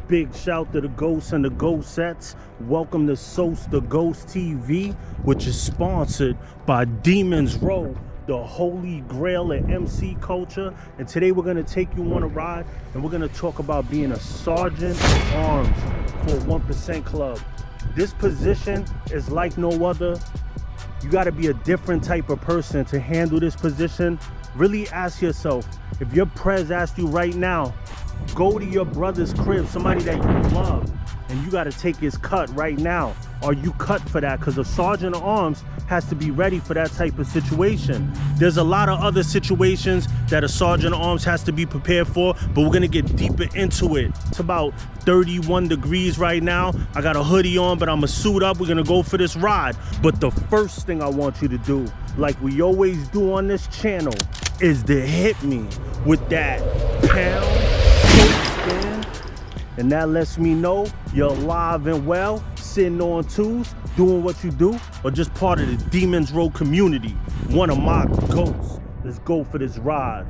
Big shout to the ghosts and the ghost sets. Welcome to Sose the Ghost TV, which is sponsored by Demons Row, the holy grail of MC culture. And today we're gonna take you on a ride and we're gonna talk about being a sergeant at arms for a 1% club. This position is like no other. You gotta be a different type of person to handle this position. Really ask yourself, if your prez asked you right now, go to your brother's crib, somebody that you love, and you got to take his cut right now. Are you cut for that? Because a sergeant at arms has to be ready for that type of situation. There's a lot of other situations that a sergeant at arms has to be prepared for, but we're going to get deeper into it. It's about 31 degrees right now. I got a hoodie on, but I'm a suit up. We're going to go for this ride. But the first thing I want you to do, like we always do on this channel, is to hit me with that pound. And that lets me know you're alive and well, sitting on twos, doing what you do, or just part of the Demons Row community, one of my goats. Let's go for this ride.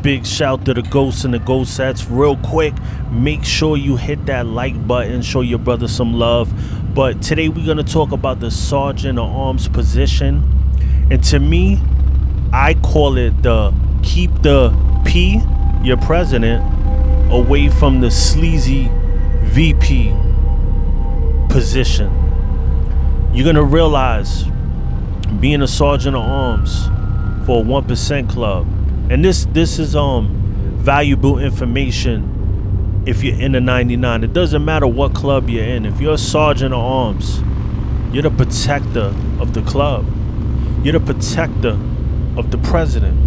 Big shout to the ghosts and the ghost sets. Real quick, make sure you hit that like button, show your brother some love. But today we're gonna talk about the sergeant at arms position. And to me, I call it the keep the P, your president, away from the sleazy VP position. You're gonna realize being a sergeant at arms for a 1% club, and this is valuable information if you're in the 99. It doesn't matter what club you're in. If you're a sergeant at arms, you're the protector of the club. You're the protector of the president.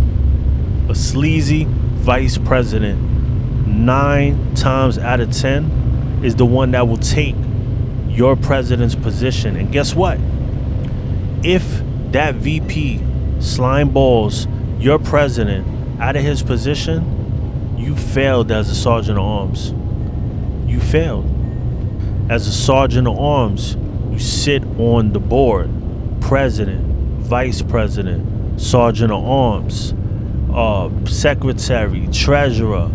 A sleazy vice president, 9 times out of 10, is the one that will take your president's position. And guess what? If that VP slime balls your president out of his position, you failed as a sergeant at arms. You failed. As a sergeant at arms, you sit on the board. President, vice president, sergeant at arms, secretary, treasurer.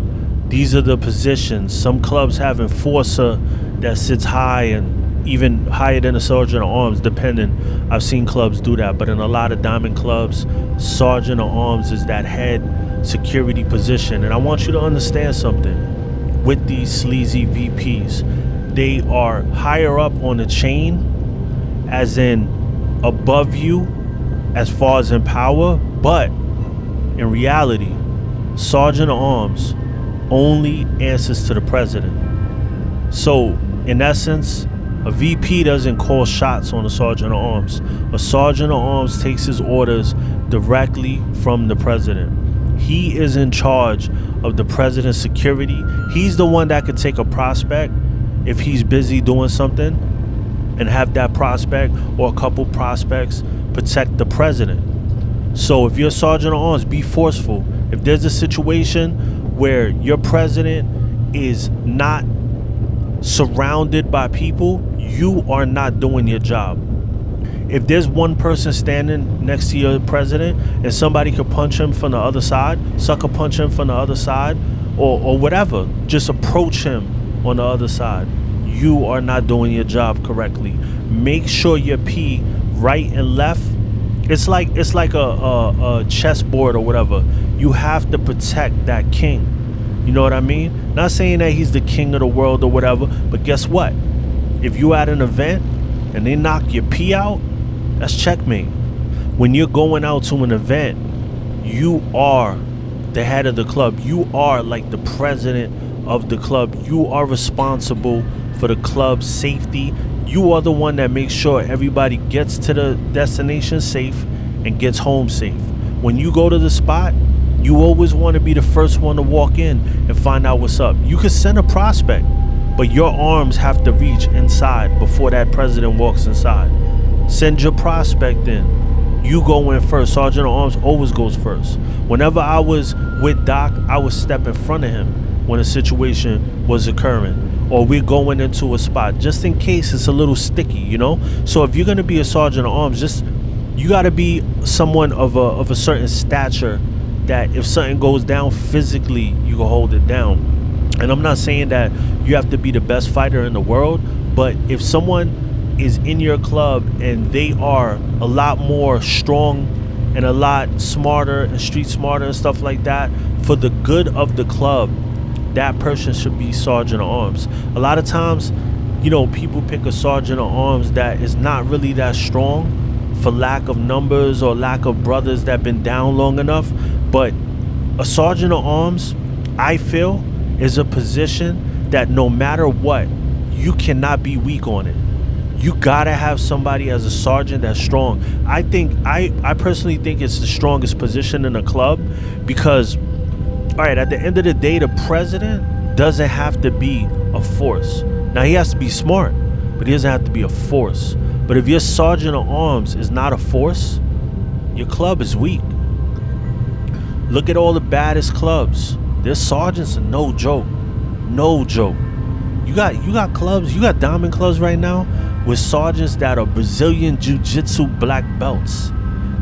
These are the positions. Some clubs have enforcer that sits high and even higher than a sergeant at arms, depending. I've seen clubs do that, but in a lot of diamond clubs, sergeant at arms is that head security position. And I want you to understand something with these sleazy VPs. They are higher up on the chain, as in above you as far as in power, but in reality, sergeant at arms only answers to the president. So, in essence, a VP doesn't call shots on a sergeant at arms. A sergeant at arms takes his orders directly from the president. He is in charge of the president's security. He's the one that could take a prospect if he's busy doing something and have that prospect or a couple prospects protect the president. So if you're a sergeant at arms, be forceful. If there's a situation where your president is not surrounded by people, you are not doing your job. If there's one person standing next to your president and somebody could punch him from the other side, sucker punch him from the other side, or whatever, just approach him on the other side, you are not doing your job correctly. Make sure your P right and left. It's like a chessboard or whatever. You have to protect that king. You know what I mean? Not saying that he's the king of the world or whatever, but guess what? If you at an event and they knock your P out, that's checkmate. When you're going out to an event, you are the head of the club. You are like the president of the club. You are responsible for the club's safety. You are the one that makes sure everybody gets to the destination safe and gets home safe. When you go to the spot, you always want to be the first one to walk in and find out what's up. You can send a prospect, but your arms have to reach inside before that president walks inside. Send your prospect in. You go in first. Sergeant at arms always goes first. Whenever I was with Doc, I would step in front of him when a situation was occurring, or we're going into a spot, just in case it's a little sticky, you know? So if you're gonna be a sergeant at arms, you gotta be someone of a certain stature that if something goes down physically, you can hold it down. And I'm not saying that you have to be the best fighter in the world, but if someone is in your club and they are a lot more strong and a lot smarter and street smarter and stuff like that, for the good of the club, that person should be sergeant of arms. A lot of times, people pick a sergeant of arms that is not really that strong for lack of numbers or lack of brothers that been down long enough. But a sergeant of arms, I feel, is a position that no matter what, you cannot be weak on it. You gotta have somebody as a sergeant that's strong. I personally think it's the strongest position in a club because, all right, at the end of the day, the president doesn't have to be a force. Now, he has to be smart, but he doesn't have to be a force. But if your sergeant of arms is not a force, your club is weak. Look at all the baddest clubs. Their sergeants are no joke. No joke. You got clubs, you got diamond clubs right now with sergeants that are Brazilian jiu-jitsu black belts.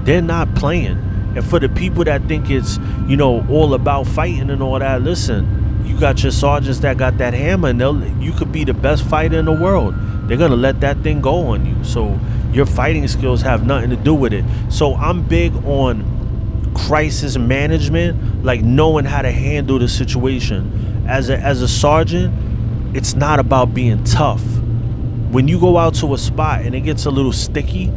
They're not playing. And for the people that think it's, all about fighting and all that, listen, you got your sergeants that got that hammer and you could be the best fighter in the world. They're going to let that thing go on you. So your fighting skills have nothing to do with it. So I'm big on crisis management, like knowing how to handle the situation. As a sergeant, it's not about being tough. When you go out to a spot and it gets a little sticky,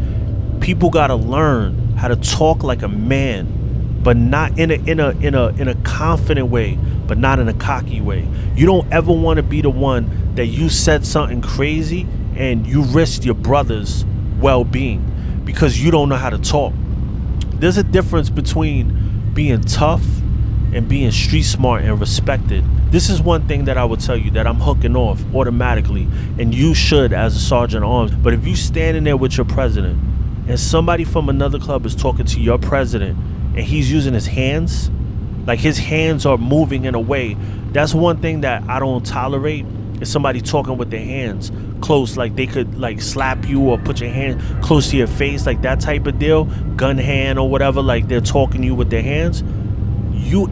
people got to learn how to talk like a man, but not in a confident way, but not in a cocky way. You don't ever want to be the one that you said something crazy and you risked your brother's well-being because you don't know how to talk. There's a difference between being tough and being street smart and respected. This is one thing that I would tell you that I'm hooking off automatically, and you should as a sergeant at arms. But if you standing there with your president and somebody from another club is talking to your president and he's using his hands, like his hands are moving in a way, that's one thing that I don't tolerate, is somebody talking with their hands close, like they could like slap you or put your hand close to your face, like that type of deal, gun hand or whatever, like they're talking to you with their hands.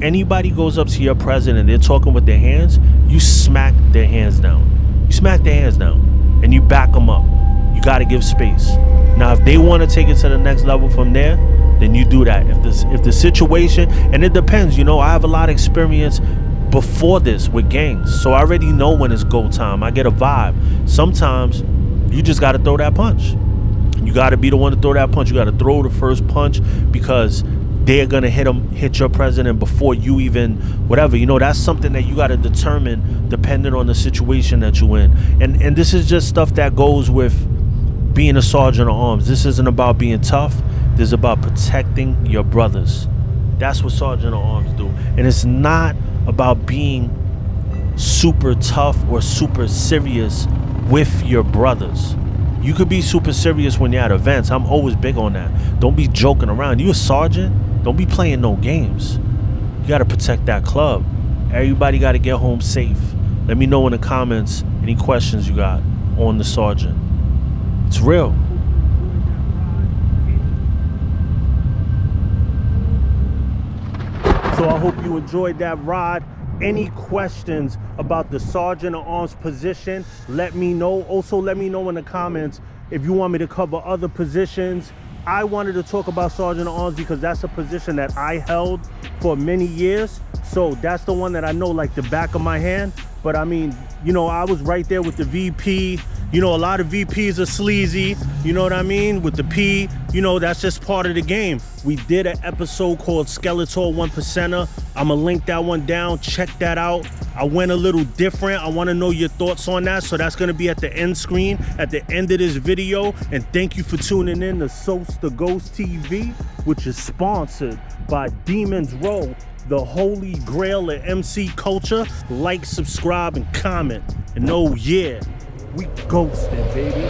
Anybody goes up to your president, they're talking with their hands, you smack their hands down. You smack their hands down and you back them up. You got to give space. Now, if they want to take it to the next level from there, then you do that. If the situation, and it depends, I have a lot of experience before this with gangs, so I already know when it's go time. I get a vibe. Sometimes you just got to throw that punch. You got to be the one to throw that punch. You got to throw the first punch because they're gonna hit your president before you even whatever. That's something that you got to determine depending on the situation that you in. And this is just stuff that goes with being a sergeant of arms. This isn't about being tough. This is about protecting your brothers. That's what sergeant of arms do. And it's not about being super tough or super serious with your brothers. You could be super serious when you're at events. I'm always big on that. Don't be joking around. You a sergeant? Don't be playing no games. You got to protect that club. Everybody got to get home safe. Let me know in the comments any questions you got on the sergeant. It's real. So I hope you enjoyed that ride. Any questions about the sergeant of arms position, let me know. Also, let me know in the comments if you want me to cover other positions. I wanted to talk about sergeant of arms because that's a position that I held for many years. So that's the one that I know like the back of my hand. But I mean, I was right there with the VP. A lot of VPs are sleazy, you know what I mean? With the P, that's just part of the game. We did an episode called Skeletor 1%er. I'm gonna link that one down, check that out. I went a little different. I wanna know your thoughts on that. So that's gonna be at the end screen, at the end of this video. And thank you for tuning in to Sose the Ghost TV, which is sponsored by Demons Row, the holy grail of MC culture. Like, subscribe, and comment. And oh yeah, we ghosted, baby.